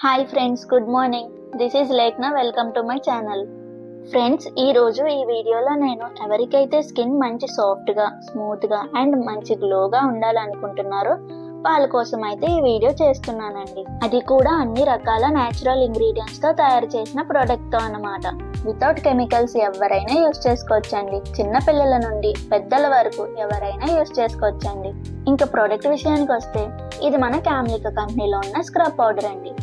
Hi friends, good morning. This is Lekhna. Welcome to my channel. Friends, ఈరోజు ఈ వీడియోలో నేను ఎవరికైతే స్కిన్ మంచి సాఫ్ట్గా, స్మూత్గా అండ్ మంచి గ్లోగా ఉండాలనుకుంటున్నారో వాళ్ళ కోసం అయితే ఈ వీడియో చేస్తున్నానండి. అది కూడా అన్ని రకాల న్యాచురల్ ఇంగ్రీడియంట్స్తో తయారు చేసిన ప్రోడక్ట్తో అన్నమాట. వితౌట్ కెమికల్స్ ఎవరైనా యూస్ చేసుకోవచ్చండి. చిన్న పిల్లల నుండి పెద్దల వరకు ఎవరైనా యూస్ చేసుకోవచ్చండి. ఇంకా ప్రోడక్ట్ విషయానికి వస్తే ఇది మన క్యామ్లికా కంపెనీలో ఉన్న స్క్రబ్ పౌడర్ అండి.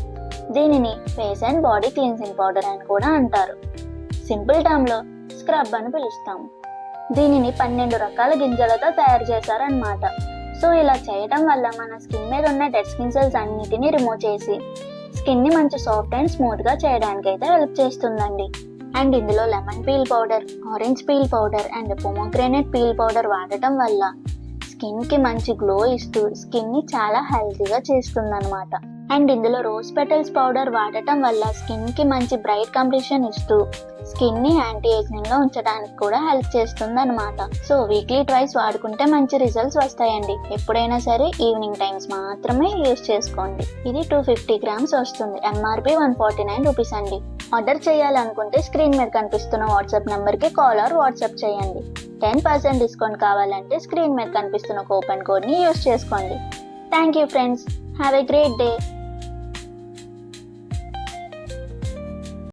దీనిని face and body cleansing powder అని కూడా అంటారు. సింపుల్ టర్మ్లో స్క్రబ్ అని పిలుస్తాము. దీనిని 12 రకాల గింజలతో తయారు చేశారన్నమాట. సో ఇలా చేయటం వల్ల మన స్కిన్ మీద ఉన్న డెడ్ స్కిన్ సెల్స్ అన్నిటిని రిమూవ్ చేసి స్కిన్ని మంచి సాఫ్ట్ అండ్ స్మూత్గా చేయడానికి అయితే హెల్ప్ చేస్తుందండి. అండ్ ఇందులో lemon peel powder, orange peel powder and pomegranate peel powder వాడటం వల్ల స్కిన్కి మంచి గ్లో ఇస్తూ స్కిన్ని చాలా హెల్తీగా చేస్తుందన్నమాట. అండ్ ఇందులో రోజ్ పెటల్స్ పౌడర్ వాడటం వల్ల స్కిన్కి మంచి బ్రైట్ కంప్లీషన్ ఇస్తూ స్కిన్ని యాంటీ ఏజింగ్గా ఉంచడానికి కూడా హెల్ప్ చేస్తుంది అనమాట. సో వీక్లీ ట్వైస్ వాడుకుంటే మంచి రిజల్ట్స్ వస్తాయండి. ఎప్పుడైనా సరే ఈవినింగ్ టైమ్స్ మాత్రమే యూస్ చేసుకోండి. ఇది 250 గ్రామ్స్ వస్తుంది. ఎంఆర్పి 149 రూపీస్ అండి. ఆర్డర్ చేయాలనుకుంటే స్క్రీన్ మీద కనిపిస్తున్న వాట్సాప్ నెంబర్కి కాల్ ఆర్ వాట్సాప్ చేయండి. 10% డిస్కౌంట్ కావాలంటే స్క్రీన్ మీద కనిపిస్తున్న కూపన్ కోడ్ని యూస్ చేసుకోండి. Thank you friends. Have a great day.